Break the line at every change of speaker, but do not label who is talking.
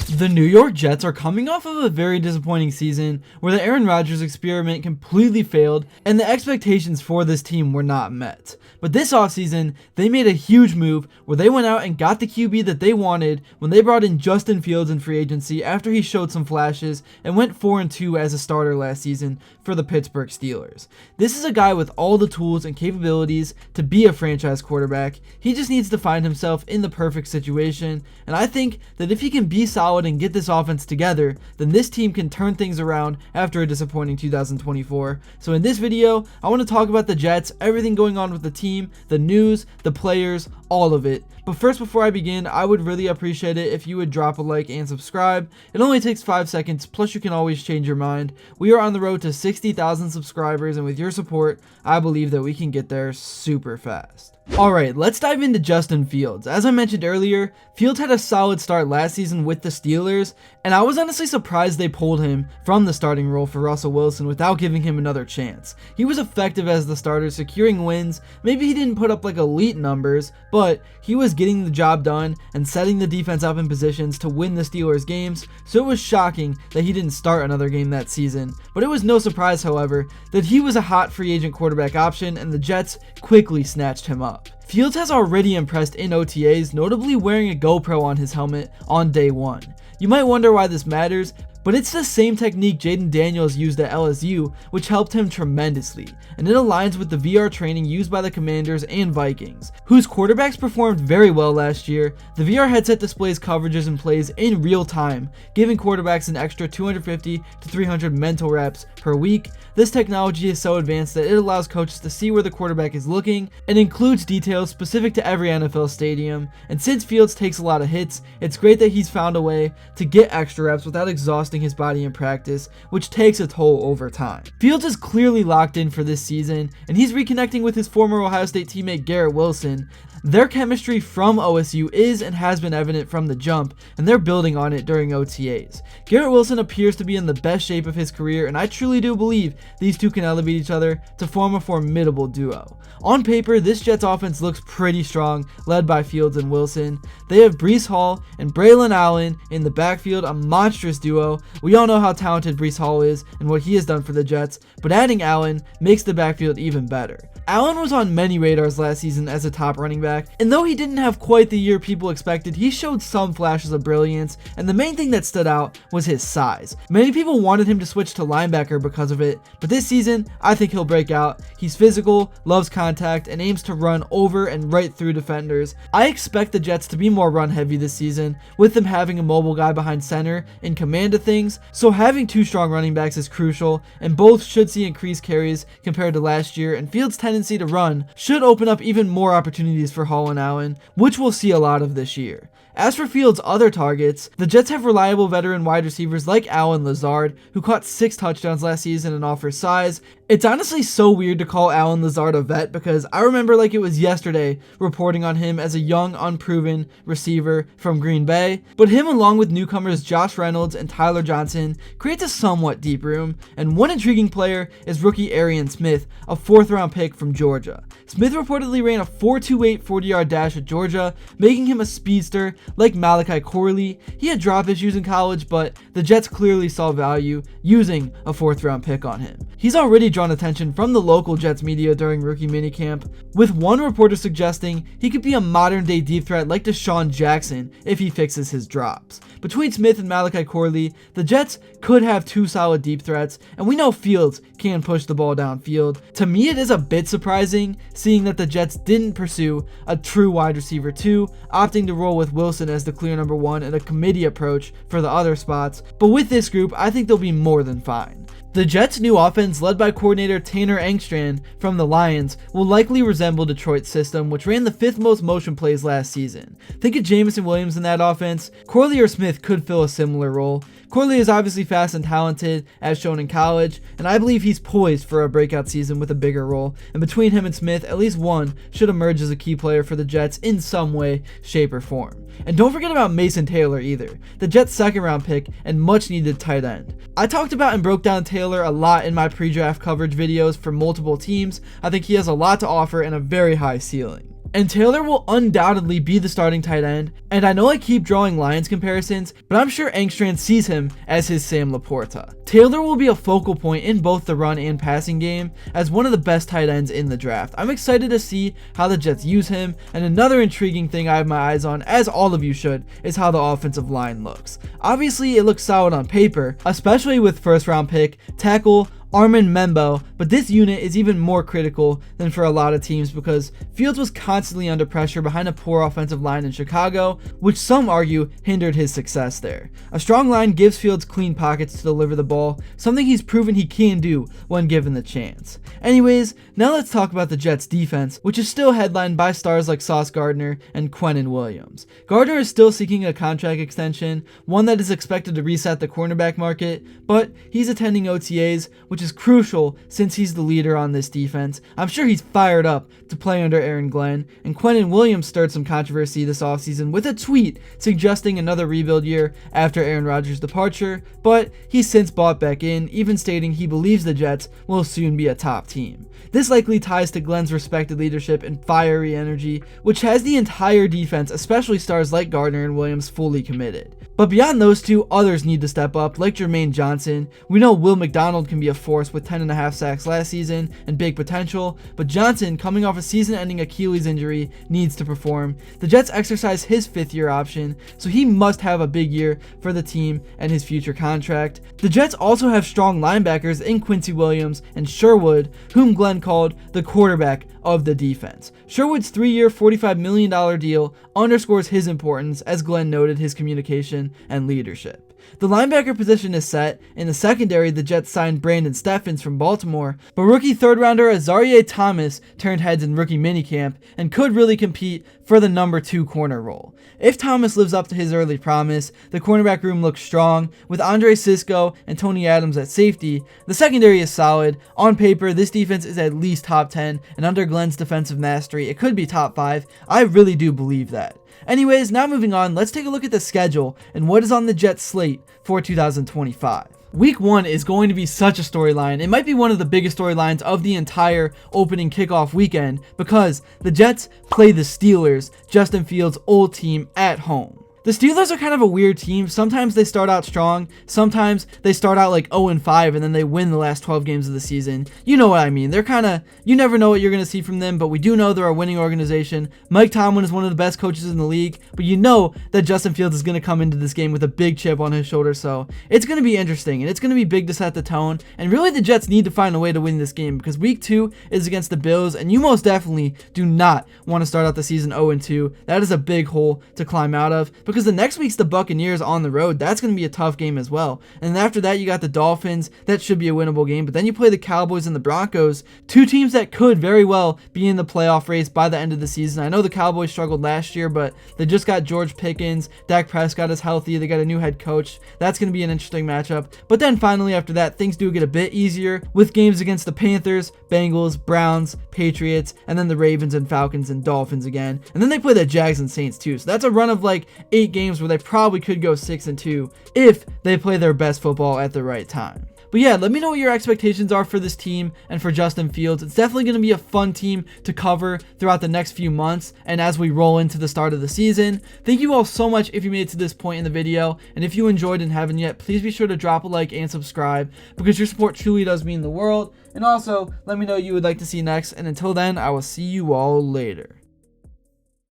The New York Jets are coming off of a very disappointing season where the Aaron Rodgers experiment completely failed and the expectations for this team were not met. But this offseason, they made a huge move where they went out and got the QB that they wanted when they brought in Justin Fields in free agency after he showed some flashes and went 4-2 as a starter last season for the Pittsburgh Steelers. This is a guy with all the tools and capabilities to be a franchise quarterback. He just needs to find himself in the perfect situation, and I think that if he can be solid and get this offense together, then this team can turn things around after a disappointing 2024. So in this video, I want to talk about the Jets, everything going on with the team, the news, the players, all of it. But first, before I begin, I would really appreciate it if you would drop a like and subscribe. It only takes 5 seconds, plus you can always change your mind. We are on the road to 60,000 subscribers, and with your support, I believe that we can get there super fast. Alright, let's dive into Justin Fields. As I mentioned earlier, Fields had a solid start last season with the Steelers, and I was honestly surprised they pulled him from the starting role for Russell Wilson without giving him another chance. He was effective as the starter, securing wins. Maybe he didn't put up like elite numbers, but he was getting the job done and setting the defense up in positions to win the Steelers games, so it was shocking that he didn't start another game that season. But it was no surprise, however, that he was a hot free agent quarterback option, and the Jets quickly snatched him up. Fields has already impressed in OTAs, notably wearing a GoPro on his helmet on day one. You might wonder why this matters, but it's the same technique Jaden Daniels used at LSU, which helped him tremendously, and it aligns with the VR training used by the Commanders and Vikings, whose quarterbacks performed very well last year. The VR headset displays coverages and plays in real time, giving quarterbacks an extra 250 to 300 mental reps per week. This technology is so advanced that it allows coaches to see where the quarterback is looking and includes details specific to every NFL stadium. And since Fields takes a lot of hits, it's great that he's found a way to get extra reps without exhausting his body in practice, which takes a toll over time. Fields is clearly locked in for this season, and he's reconnecting with his former Ohio State teammate Garrett Wilson. Their chemistry from OSU is and has been evident from the jump, and they're building on it during OTAs. Garrett Wilson appears to be in the best shape of his career, and I truly do believe these two can elevate each other to form a formidable duo. On paper, this Jets offense looks pretty strong, led by Fields and Wilson. They have Breece Hall and Braylon Allen in the backfield, a monstrous duo. We all know how talented Breece Hall is and what he has done for the Jets, but adding Allen makes the backfield even better. Allen was on many radars last season as a top running back, and though he didn't have quite the year people expected, he showed some flashes of brilliance, and the main thing that stood out was his size. Many people wanted him to switch to linebacker because of it, but this season, I think he'll break out. He's physical, loves contact, and aims to run over and right through defenders. I expect the Jets to be more run heavy this season, with them having a mobile guy behind center in command of things, so having two strong running backs is crucial, and both should see increased carries compared to last year, and Fields' tendency to run should open up even more opportunities for Hall and Allen, which we'll see a lot of this year. As for Fields' other targets, the Jets have reliable veteran wide receivers like Allen Lazard, who caught 6 touchdowns last season and offers size. It's honestly so weird to call Allen Lazard a vet because I remember like it was yesterday reporting on him as a young, unproven receiver from Green Bay. But him along with newcomers Josh Reynolds and Tyler Johnson creates a somewhat deep room, and one intriguing player is rookie Arian Smith, a 4th-round pick from Georgia. Smith reportedly ran a 4.28 40-yard dash at Georgia, making him a speedster like Malachi Corley. He had drop issues in college, but the Jets clearly saw value using a 4th-round pick on him. He's already drawn attention from the local Jets media during rookie minicamp, with one reporter suggesting he could be a modern-day deep threat like Deshaun Jackson if he fixes his drops. Between Smith and Malachi Corley, the Jets could have 2 solid deep threats, and we know Fields can push the ball downfield. To me, it is a bit surprising seeing that the Jets didn't pursue a true wide receiver 2, opting to roll with Wilson as the clear number 1 and a committee approach for the other spots, but with this group, I think they'll be more than fine. The Jets' new offense, led by coordinator Tanner Engstrand from the Lions, will likely resemble Detroit's system, which ran the 5th most motion plays last season. Think of Jameson Williams in that offense. Corley or Smith could fill a similar role. Corley is obviously fast and talented, as shown in college, and I believe he's poised for a breakout season with a bigger role, and between him and Smith, at least one should emerge as a key player for the Jets in some way, shape, or form. And don't forget about Mason Taylor either, the Jets' 2nd-round pick and much-needed tight end. I talked about and broke down Taylor a lot in my pre-draft coverage videos for multiple teams. I think he has a lot to offer and a very high ceiling. and Taylor will undoubtedly be the starting tight end. And I know I keep drawing Lions comparisons, but I'm sure Engstrand sees him as his Sam Laporta. Taylor will be a focal point in both the run and passing game as one of the best tight ends in the draft. I'm excited to see how the Jets use him, and another intriguing thing I have my eyes on, as all of you should, is how the offensive line looks. Obviously, it looks solid on paper, especially with first round pick, tackle, Armin Membo, but this unit is even more critical than for a lot of teams because Fields was constantly under pressure behind a poor offensive line in Chicago, which some argue hindered his success there. A strong line gives Fields clean pockets to deliver the ball, something he's proven he can do when given the chance. Anyways, now let's talk about the Jets defense, which is still headlined by stars like Sauce Gardner and Quinnen Williams. Gardner is still seeking a contract extension, one that is expected to reset the cornerback market, but he's attending OTAs, which is crucial since he's the leader on this defense. I'm sure he's fired up to play under Aaron Glenn, and Quinnen Williams stirred some controversy this offseason with a tweet suggesting another rebuild year after Aaron Rodgers' departure, but he's since bought back in, even stating he believes the Jets will soon be a top team. This likely ties to Glenn's respected leadership and fiery energy, which has the entire defense, especially stars like Gardner and Williams, fully committed. But beyond those two, others need to step up, like Jermaine Johnson. We know Will McDonald can be a force with 10.5 sacks last season and big potential, but Johnson, coming off a season-ending Achilles injury, needs to perform. The Jets exercise his fifth-year option, so he must have a big year for the team and his future contract. The Jets also have strong linebackers in Quincy Williams and Sherwood, whom Glenn called the quarterback of the defense. Sherwood's 3-year, $45 million deal underscores his importance, as Glenn noted his communication and leadership. The linebacker position is set. In the secondary, the Jets signed Brandon Steffens from Baltimore, but rookie third-rounder Azareye'h Thomas turned heads in rookie minicamp and could really compete for the number 2 corner role. If Thomas lives up to his early promise, the cornerback room looks strong, with Andre Cisco and Tony Adams at safety. The secondary is solid. On paper, this defense is at least top 10, and under Glenn's defensive mastery, it could be top 5. I really do believe that. Anyways, now moving on, let's take a look at the schedule and what is on the Jets slate for 2025. Week 1 is going to be such a storyline. It might be one of the biggest storylines of the entire opening kickoff weekend because the Jets play the Steelers, Justin Fields' old team, at home. The Steelers are kind of a weird team. Sometimes they start out strong. Sometimes they start out like 0-5 and then they win the last 12 games of the season. You know what I mean. They're kind of, you never know what you're going to see from them, but we do know they're a winning organization. Mike Tomlin is one of the best coaches in the league, but you know that Justin Fields is going to come into this game with a big chip on his shoulder, so it's going to be interesting and it's going to be big to set the tone. And really the Jets need to find a way to win this game because week 2 is against the Bills, and you most definitely do not want to start out the season 0-2. That is a big hole to climb out of, because the next week's the Buccaneers on the road. That's going to be a tough game as well. And then after that, you got the Dolphins. That should be a winnable game. But then you play the Cowboys and the Broncos, 2 teams that could very well be in the playoff race by the end of the season. I know the Cowboys struggled last year, but they just got George Pickens. Dak Prescott is healthy. They got a new head coach. That's going to be an interesting matchup. But then finally after that, things do get a bit easier with games against the Panthers, Bengals, Browns, Patriots, and then the Ravens and Falcons and Dolphins again. And then they play the Jags and Saints too. So that's a run of like 8 games where they probably could go 6-2 if they play their best football at the right time. But yeah, let me know what your expectations are for this team and for Justin Fields. It's definitely going to be a fun team to cover throughout the next few months and as we roll into the start of the season. Thank you all so much if you made it to this point in the video, and if you enjoyed and haven't yet, please be sure to drop a like and subscribe because your support truly does mean the world. And also, let me know what you would like to see next, and until then, I will see you all later.